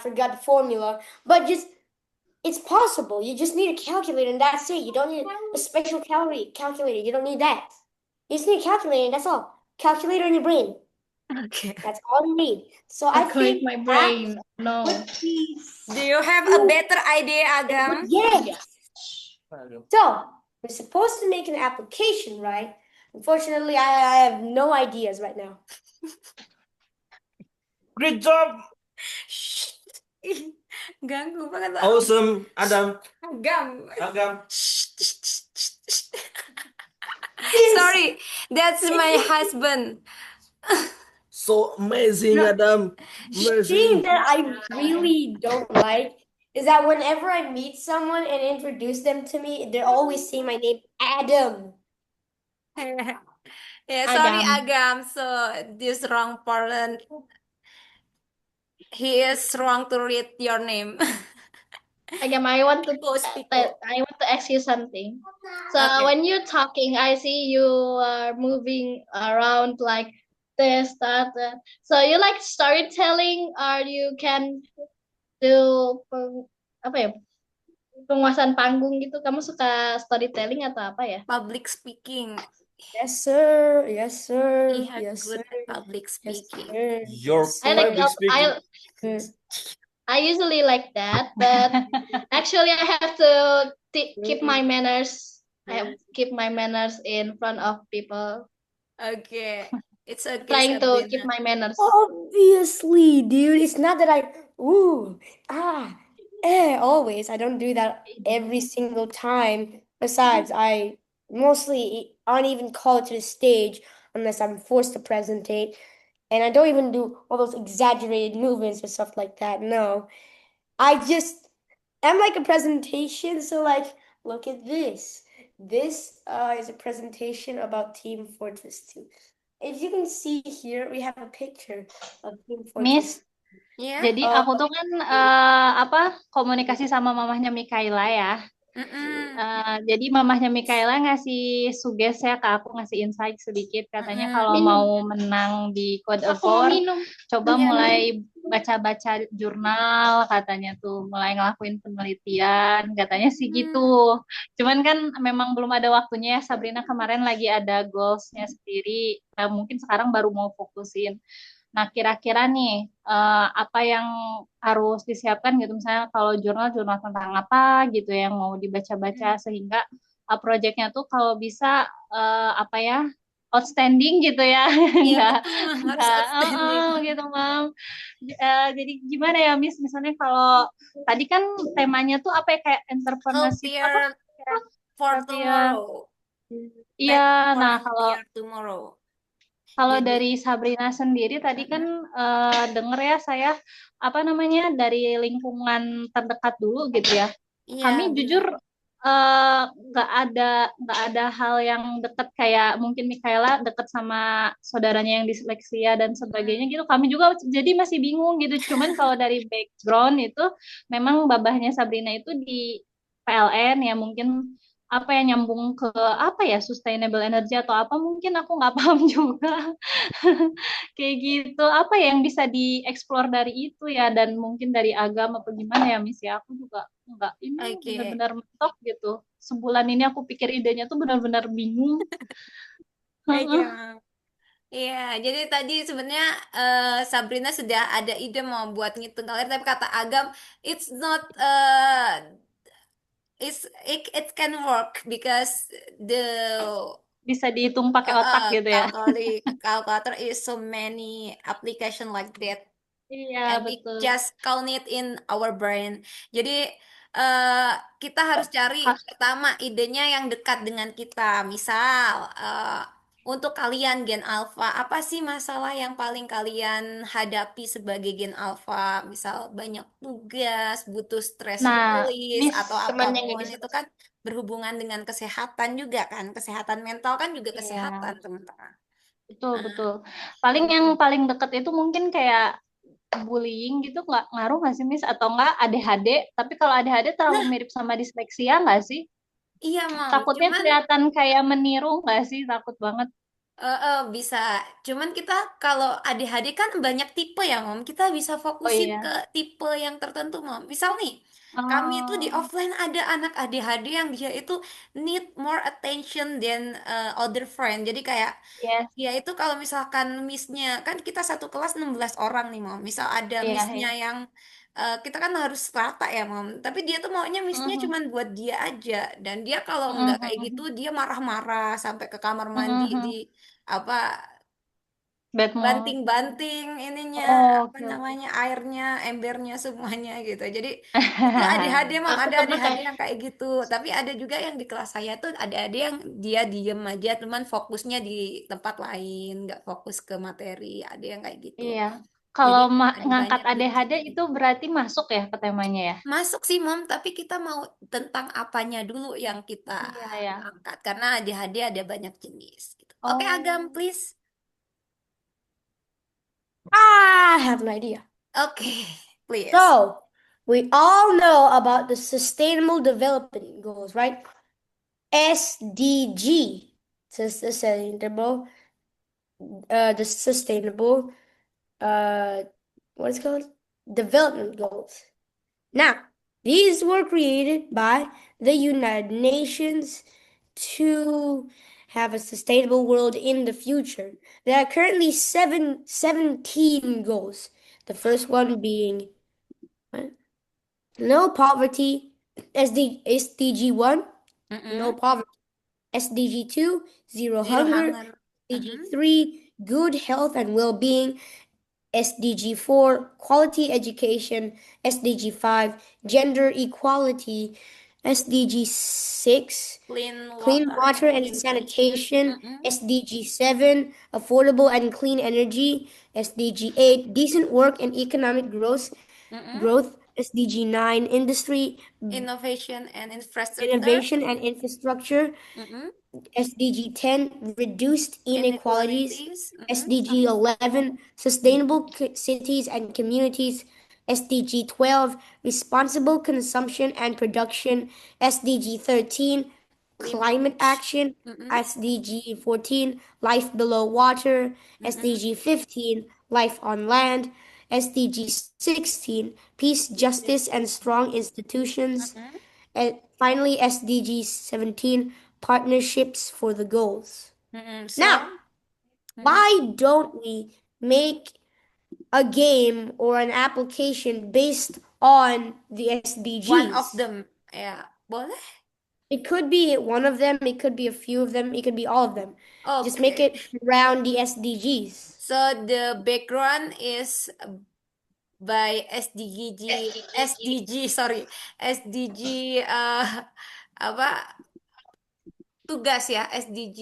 forgot the formula, but it's possible. You just need a calculator and that's it. You don't need a special calorie calculator. You don't need that. You just need a calculator and that's all. Calculator in your brain. Okay. That's all you need. So I Calculate think my brain. No. would be Do you have a better idea, Agam? yes. So we're supposed to make an application, right? Unfortunately, I have no ideas right now. Great job. Shh. Ih, ganggu banget lah. Awesome, Adam. Agam. Agam. Sorry, that's my husband. So amazing, No. Adam. The thing that I really don't like is that whenever I meet someone and introduce them to me, they're always saying my name, Adam. Yeah, sorry, Agam. Agam. So this wrong person. He is wrong to read your name. Agam, I want to Close people. ask you something. So Okay. when you're talking, I see you are moving around like this, that. So you like storytelling, or you can do apa ya? Penguasaan panggung gitu. Kamu suka storytelling atau apa ya? Public speaking. Yes, sir. Yes, sir. He had Yes, good sir. public Yes, speaking. sir. Your Yes, I like public speaking. I usually like that, but actually I have to keep my manners. I have to keep my manners in front of people. Okay. It's okay, Trying to keep Sabrina. my manners. Obviously, dude. It's not that always. I don't do that every single time. Besides, I mostly aren't even called to the stage unless I'm forced to presentate. And I don't even do all those exaggerated movements or stuff like that. No. I just am like a presentation. So, like, look at this. This is a presentation about Team Fortress 2. If you can see here, we have a picture of Team Miss, Fortress. Ya. jadi aku tuh kan komunikasi sama mamahnya Mikaela ya. Mm-mm. Jadi mamahnya Mikaela ngasih suges ya ke aku, ngasih insight sedikit. Katanya Mm-mm. kalau Minum. mau menang di Code of Aku mau War, minum. coba Iya. mulai baca-baca jurnal, katanya tuh mulai ngelakuin penelitian, katanya sih gitu. Cuman kan memang belum ada waktunya ya, Sabrina kemarin lagi ada goals-nya sendiri. Nah, mungkin sekarang baru mau fokusin. Nah, kira-kira nih apa yang harus disiapkan gitu, misalnya kalau jurnal-jurnal tentang apa gitu yang mau dibaca-baca sehingga proyeknya tuh kalau bisa apa ya, outstanding gitu ya. Iya, Enggak betul, Mam. Harus enggak outstanding. gitu, Mam. Jadi gimana ya, Miss? Misalnya kalau tadi kan temanya tuh apa ya, kayak entrepreneurship apa? Healthier for Healthier. tomorrow. Iya, Better for nah kalau healthier tomorrow. Kalau Jadi, dari Sabrina sendiri tadi kan denger ya saya apa namanya dari lingkungan terdekat dulu gitu ya. iya, Kami benar. jujur nggak ada hal yang deket kayak mungkin Mikaela deket sama saudaranya yang disleksia dan sebagainya gitu. Kami juga jadi masih bingung gitu. Cuman kalau dari background itu memang babahnya Sabrina itu di PLN ya, mungkin apa yang nyambung ke apa ya, sustainable energy atau apa, mungkin aku nggak paham juga. Kayak gitu, apa yang bisa dieksplor dari itu ya, dan mungkin dari agama apa gimana ya, Miss ya, aku juga nggak ini Oke. benar-benar mentok gitu. Sebulan ini aku pikir idenya tuh benar-benar bingung. Oke, Mam. Iya, jadi tadi sebenarnya Sabrina sudah ada ide mau buat ngitung kalori, tapi kata Agam, it's not it can work because the Bisa dihitung pakai otak gitu ya. calculator is so many application like that, Iya, and we betul. just count it in our brain. Jadi eh, kita harus cari pertama idenya yang dekat dengan kita. Misal untuk kalian Gen Alpha, apa sih masalah yang paling kalian hadapi sebagai Gen Alpha? Misal banyak tugas, butuh stress Nah, release Miss, atau Teman yang apapun gitu. itu kan berhubungan dengan kesehatan juga kan. Kesehatan mental kan juga iya, kesehatan, teman-teman. betul, Nah, betul. Paling yang paling deket itu mungkin kayak bullying gitu, nggak ngaruh nggak sih, Miss? Atau nggak ADHD? Tapi kalau ADHD terlalu nah, mirip sama disleksia nggak sih? iya, Mam. Takutnya Cuman kelihatan kayak meniru nggak sih? Takut banget. bisa. Cuman kita kalau ADHD kan banyak tipe ya, Mom. Kita bisa Oh fokusin ke iya. tipe yang tertentu, Mom. Misal nih, kami itu di Oh, offline ada anak ADHD yang dia itu need more attention than other friend. Jadi kayak yes. ya itu kalau misalkan missnya kan kita satu kelas 16 orang nih, Mom. Misal ada Iya, missnya iya. yang kita kan harus rata ya, Mom. Tapi dia tuh maunya missnya Mhm, cuman buat dia aja. Dan dia kalau nggak mhm, kayak gitu mhm, dia marah-marah sampai ke kamar mandi di mhm. apa Bad mood. banting-banting ininya Oh, apa oke, oke. namanya airnya embernya semuanya gitu. Jadi itu ADHD, Mam. Aku Ada pernah ADHD kayak yang kayak gitu. Tapi ada juga yang di kelas saya tuh ada yang dia diem aja cuman fokusnya di tempat lain, nggak fokus ke materi. Ada yang kayak gitu. Iya. Jadi Kalau ada ngangkat banyak jenis ADHD kayak itu gitu. berarti masuk ya ke temanya ya? Masuk sih, Mom, tapi kita mau tentang apanya dulu yang kita Iya, ya. angkat karena ADHD ada banyak jenis gitu. Oke, Agam, Oh, please. I have an idea. Oke, please. So, we all know about the Sustainable Development Goals, right? SDG, the sustainable, what is it called? Development Goals. Now, these were created by the United Nations to have a sustainable world in the future. There are currently 17 goals. The first one being what? No poverty. SDG 1, no Mm-mm. poverty. SDG 2, zero Zero hunger. hunger. SDG 3, good health and well-being, SDG 4, quality education, SDG 5, gender equality, SDG 6, clean water and sanitation, SDG 7, affordable and clean energy, SDG 8, decent work and economic growth, SDG 9, Innovation and infrastructure. innovation and infrastructure, Mm-mm. SDG 10, reduced inequalities, Inequalities. SDG 11, sustainable cities and communities, SDG 12, responsible consumption and production, SDG 13, climate action, Mm-mm. SDG 14, life below water, SDG 15, life on land, SDG 16, peace, justice, and strong institutions, Mm-mm. and finally, SDG 17, partnerships for the goals. Mm-mm. Now, why don't we make a game or an application based on the SDGs? One of them, ya, boleh. It could be one of them, it could be a few of them, it could be all of them. Just make Okay. it around the SDGs. So the background is by SDG apa tugas ya, SDG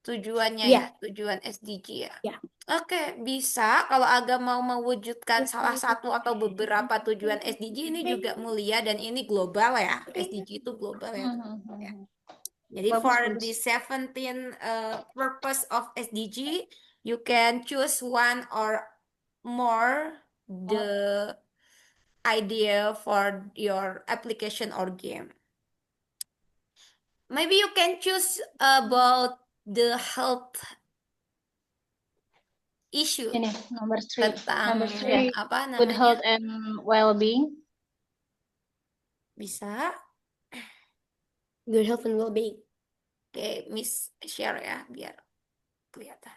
tujuannya ya, tujuan SDG ya. Ya. Oke, bisa kalau Aga mau mewujudkan salah satu atau beberapa tujuan SDG ini juga mulia dan ini global ya. SDG itu global ya. Ya. Jadi for the 17 purpose of SDG, you can choose one or more the idea for your application or game. Maybe you can choose about the health issue Ini nomor 3. tentang Nomor 3. apa Good namanya? health and well-being. Bisa. Good health and well-being. Oke, Miss share ya biar kelihatan.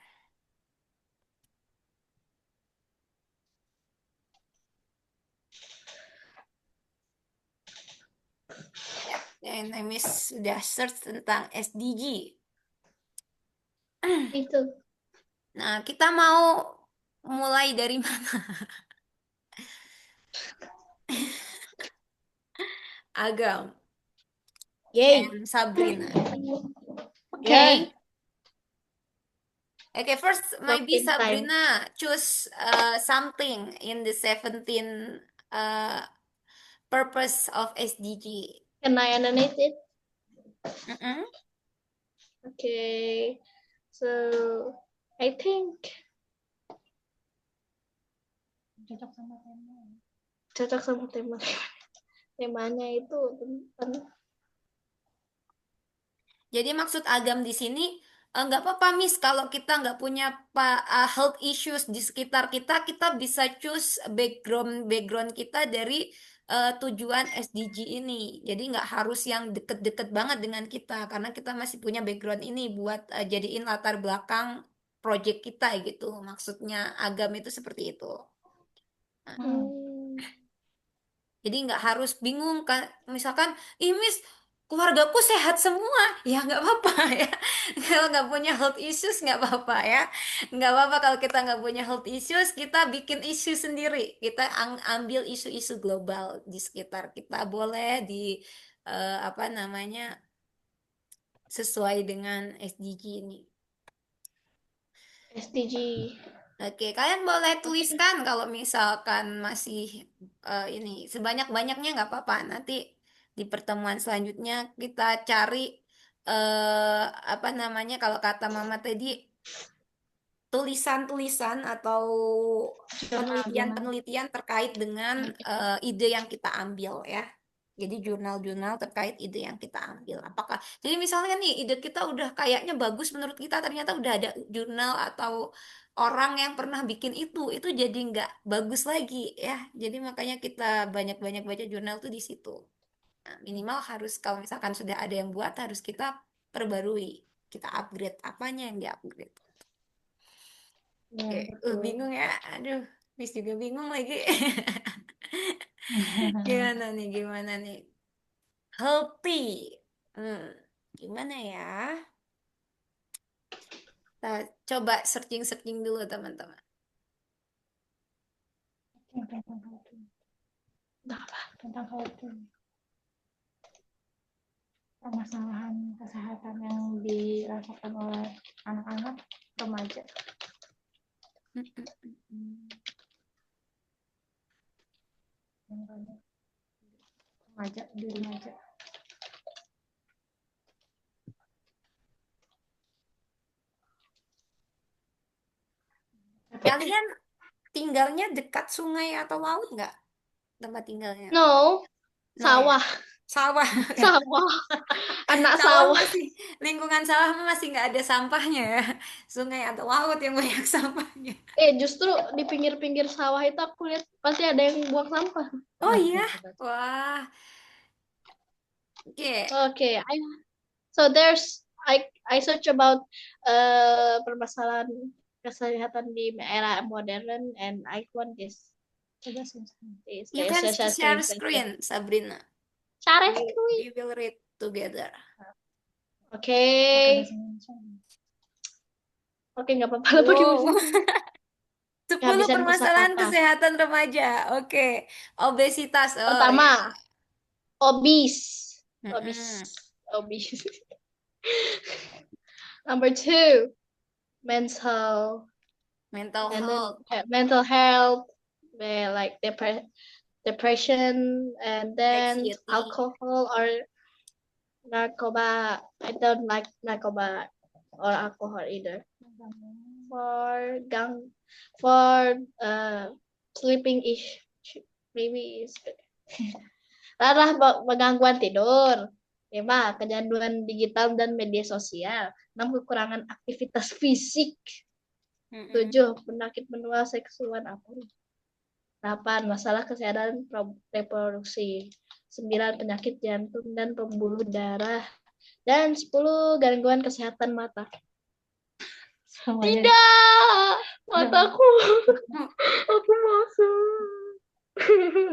Ya, yang Miss sudah search tentang SDG. Itu. Nah, kita mau mulai dari mana? Agam Yay. and Sabrina. Okay. Okay, first maybe Talking time. Sabrina choose something in the 17 purpose of SDG. Can I animate it? Mm-mm. Okay. So I think Cocok sama tema. cocok sama tema. Temanya itu tentang Jadi maksud Agam di sini nggak apa-apa Miss kalau kita nggak punya health issues di sekitar kita, kita bisa choose background kita dari tujuan SDG ini. Jadi nggak harus yang deket-deket banget dengan kita karena kita masih punya background ini buat jadiin latar belakang project kita gitu. Maksudnya Agam itu seperti itu. Jadi nggak harus bingung kan, misalkan, Miss, keluargaku sehat semua, ya nggak apa-apa ya. Kalau nggak punya health issues nggak apa-apa ya, nggak apa-apa kalau kita nggak punya health issues, kita bikin isu sendiri, kita ambil isu-isu global di sekitar kita, boleh di apa namanya sesuai dengan SDG ini. SDG. Oke, kalian boleh tuliskan kalau misalkan masih ini sebanyak-banyaknya nggak apa-apa. Nanti di pertemuan selanjutnya kita cari apa namanya kalau kata Mama tadi tulisan-tulisan atau penelitian-penelitian terkait dengan ide yang kita ambil ya. Jadi jurnal-jurnal terkait ide yang kita ambil. Apakah jadi misalnya nih ide kita udah kayaknya bagus menurut kita ternyata udah ada jurnal atau orang yang pernah bikin itu jadi nggak bagus lagi ya. Jadi makanya kita banyak-banyak baca jurnal tuh di situ. Nah, minimal harus kalau misalkan sudah ada yang buat harus kita perbarui, kita upgrade apanya yang di-upgrade. Oke, bingung ya. Aduh, Miss juga bingung lagi. Gimana nih? Healthy. Gimana ya? Coba searching dulu teman-teman. Tentang how to permasalahan kesehatan yang dirasakan oleh anak-anak remaja. Remaja. Kalian tinggalnya dekat sungai atau laut nggak? Tempat tinggalnya? No, No, sawah. Sawah. Sawah. Anak Sawah sawah. masih, lingkungan sawah masih nggak ada sampahnya ya. Sungai atau laut yang banyak sampahnya. Justru di pinggir-pinggir sawah itu aku lihat pasti ada yang buang sampah. Oh iya, wah. Oke. Okay, so I search about permasalahan kesehatan di era modern and I want this. You can share screen, Sabrina. Share screen. We will read together. Oke, nggak apa-apa lah pakai Wow. musik. 10 Kehabisan permasalahan kosakata. kesehatan remaja. Oke. Obesitas. Oh, Pertama, iya. obese. Obese. Number 2, mental health, like depression, and then Anxiety. alcohol or narcoba. I don't like narcoba or alcohol either. For sleeping issue, maybe is good. Larah gangguan tidur. 5, kecanduan digital dan media sosial. 6, kekurangan aktivitas fisik. 7, penyakit menular seksual apapun. 8, masalah kesehatan reproduksi. 9, penyakit jantung dan pembuluh darah. Dan 10, gangguan kesehatan mata. Tidak, mataku. Aku masuk.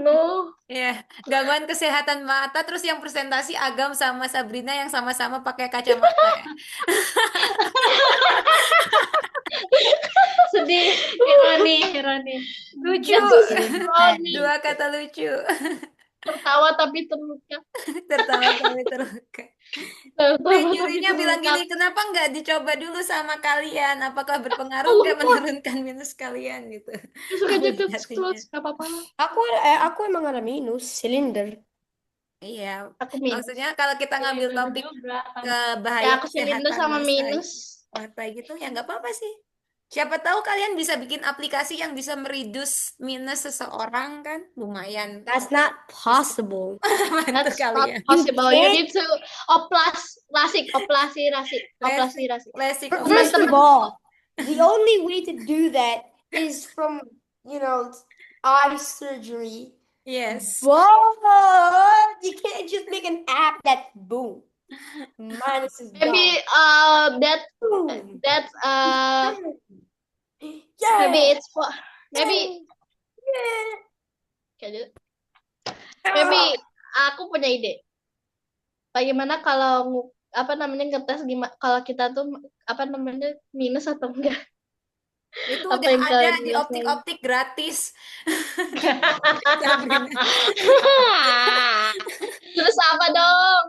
No. Ya, gangguan kesehatan mata, terus yang presentasi Agam sama Sabrina yang sama-sama pakai kacamata ya. Sedih, ironi. Lucu. Ironi. 2 kata lucu. Tertawa tapi terluka. Tertawa tapi terluka. Jurinya bilang gini, kenapa nggak dicoba dulu sama kalian? Apakah berpengaruh nggak menurunkan minus kalian gitu? Suka jatuh close, nggak apa-apa. Aku emang ada minus silinder. Iya, Aku minus. maksudnya kalau kita ngambil topik Ya, kebahayaan aku silinder kesehatan sama minus. mata gitu, ya nggak apa-apa sih. Siapa tahu kalian bisa bikin aplikasi yang bisa mereduce minus seseorang kan, lumayan. That's not possible. Bantu That's not kalian. possible. You can't- need to oplasi. First of all, the only way to do that is from, eye surgery. Yes. But you can't just make an app that boom. Minus is Maybe gone. that's Yeah. maybe it's for maybe maybe aku punya ide. Bagaimana kalau ngetes gimana kalau kita tuh minus atau enggak? Itu Apa udah yang ada kalian di rasain? optik-optik gratis. Terus apa dong?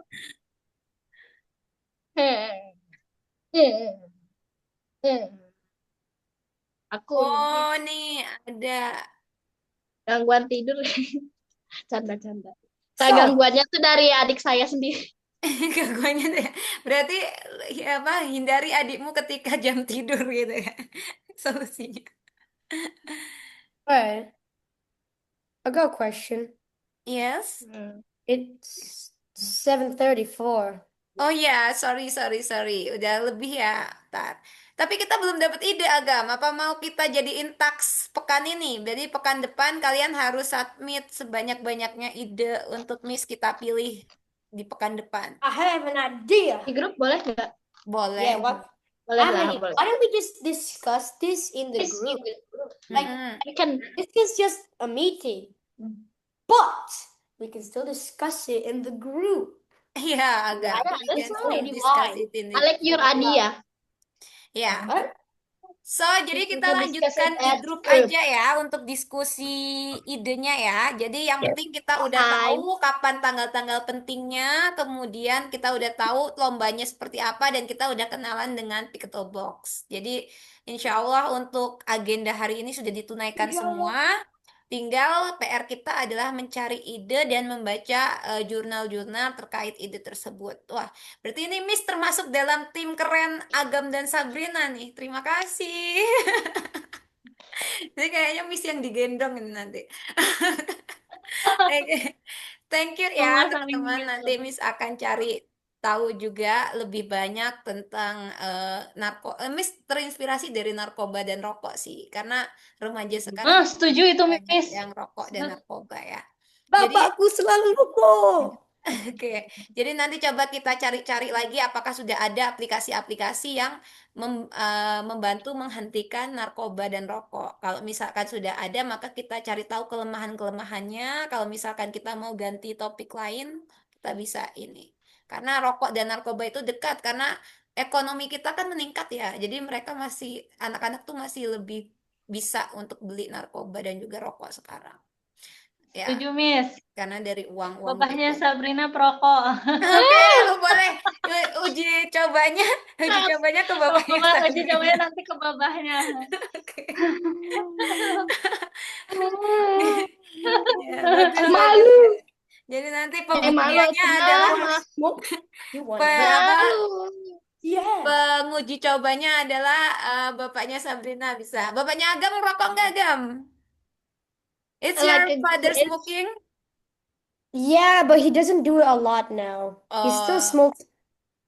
Aku Oh, nih ada. gangguan tidur. Canda. So- Gangguannya tuh dari adik saya sendiri. Gangguannya tuh ya. Berarti hindari adikmu ketika jam tidur gitu ya. Solusinya. Alright. I got a question. Yes. It's 7:34. Oh ya, sorry. Udah lebih ya, Tar. Tapi kita belum dapat ide, Agam. Apa mau kita jadiin task pekan ini? Jadi pekan depan kalian harus submit sebanyak-banyaknya ide untuk Miss kita pilih di pekan depan. I have an idea. Di grup boleh nggak? Boleh. Yeah, what? Boleh I have lah, an idea. boleh. Why don't we just discuss this in the group? Like, I can. this is just a meeting, but we can still discuss it in the group. Iya, Agam. Yeah, We can that's still already discuss fine. it in I like your idea. Ya. Right? So, jadi We kita can discuss it lanjutkan di at grup group. aja ya untuk diskusi idenya ya. Jadi yang penting kita udah I tahu kapan tanggal-tanggal pentingnya, kemudian kita udah tahu lombanya seperti apa, dan kita udah kenalan dengan Box. Jadi insya Allah untuk agenda hari ini sudah ditunaikan semua. Tinggal PR kita adalah mencari ide dan membaca jurnal-jurnal terkait ide tersebut. Wah, berarti ini Miss termasuk dalam tim keren Agam dan Sabrina nih. Terima kasih. Jadi kayaknya Miss yang digendong ini nanti. Oke. Thank you ya Mama saling teman-teman. Nanti gendong. Miss akan cari tahu juga lebih banyak tentang Miss terinspirasi dari narkoba dan rokok sih. Karena remaja sekarang Setuju itu banyak Miss. yang rokok dan narkoba ya. Jadi Bapakku selalu rokok. Oke, jadi nanti coba kita cari-cari lagi apakah sudah ada aplikasi-aplikasi yang membantu menghentikan narkoba dan rokok. Kalau misalkan sudah ada, maka kita cari tahu kelemahan-kelemahannya. Kalau misalkan kita mau ganti topik lain, kita bisa ini. Karena rokok dan narkoba itu dekat, karena ekonomi kita kan meningkat ya. Jadi mereka masih, anak-anak tuh masih lebih bisa untuk beli narkoba dan juga rokok sekarang. Ya, Setuju Miss. karena dari uang-uang Bapaknya jajan. Sabrina perokok. Oke, lu boleh uji cobanya, uji cobanya ke bapaknya Mama uji Sabrina. cobain nanti ke babahnya. Oke. Ya, bagus, bagus. Malu. Jadi nanti malu pembuktiannya adalah sama. Smoke? You want apa Malu. Yeah. penguji cobanya adalah bapaknya Sabrina bisa. Bapaknya Agam merokok nggak, Agam? It's your father It's smoking? Yeah, but he doesn't do it a lot now. He still Oh, smokes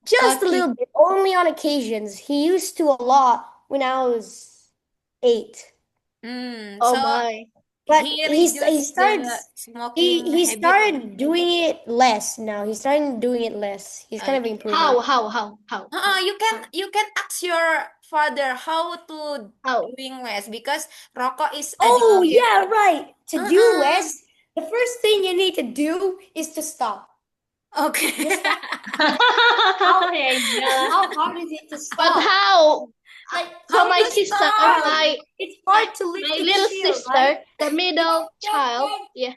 just a lucky. little bit, only on occasions. He used to a lot when I was 8. Oh so my. But he he reduced started the smoking he habit. started doing it less now. He's starting doing it less. He's kind of Okay. improving. How? You can ask your father how to How? doing less, because rokok is Oh addictive. yeah, right. To do Uh-uh. less, the first thing you need to do is to stop. Okay. Just stop. Ya iya. How hard is it to But stop? how? Like So my to sister, stop? it's hard to lift my the little chair, sister, right? the middle child, yeah,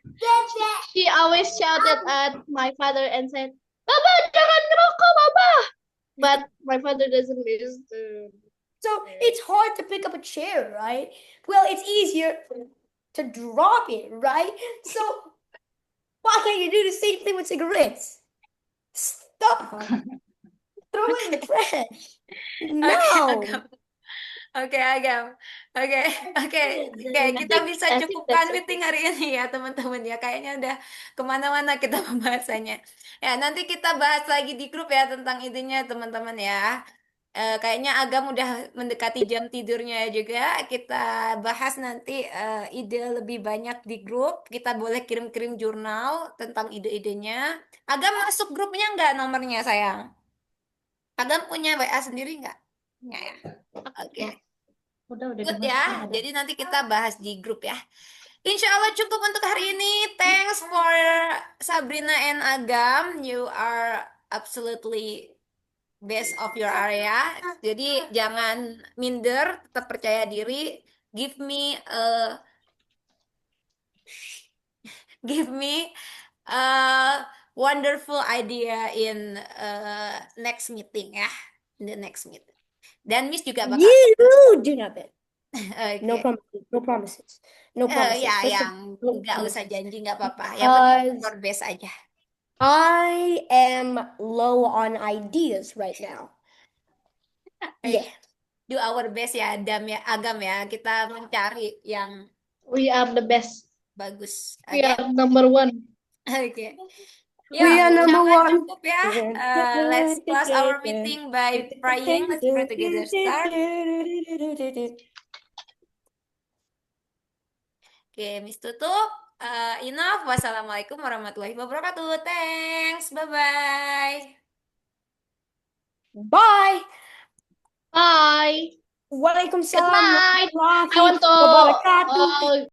she always shouted at my father and said, "Baba, jangan ngerokok, Baba." But my father doesn't listen. So it's hard to pick up a chair, right? Well, it's easier to drop it, right? So why can't you do the same thing with cigarettes? Stop. Throw it in the trash. No. Oke, Agam. Oke, oke. Kita bisa I think cukupkan that's it. meeting hari ini ya, teman-teman ya. Kayaknya udah kemana-mana kita pembahasannya. Ya, nanti kita bahas lagi di grup ya tentang idenya, teman-teman ya. Kayaknya Agam udah mendekati jam tidurnya juga. Kita bahas nanti ide lebih banyak di grup. Kita boleh kirim-kirim jurnal tentang ide-idenya. Agam masuk grupnya nggak nomornya, sayang? Agam punya WA sendiri nggak? Nggak ya? Oke. Udah Good dimasukin ya. ada. Jadi nanti kita bahas di grup ya. Insya Allah cukup untuk hari ini. Thanks for Sabrina and Agam. You are absolutely best of your area. Jadi jangan minder, tetap percaya diri. Give me a wonderful idea in next meeting ya. In the next meeting. Dan Miss juga bakal. You do not bet. Oke. No promises. No promises. No promises. Ya, Just yang no nggak usah promises. janji nggak apa-apa. Yang penting Because your best aja. I am low on ideas right now. Yeah. Do our best ya, Agam ya. Kita mencari yang We are the best. bagus. We Oke. are number one. Oke. We are number insya Allah one. cukup ya. Let's close our meeting by praying. Let's pray together. Start. Oke, Miss tutup. Enough. Wassalamualaikum warahmatullahi wabarakatuh. Thanks. Bye-bye. Bye. Bye. Waalaikumsalam Good night. I warahmatullahi want to wabarakatuh.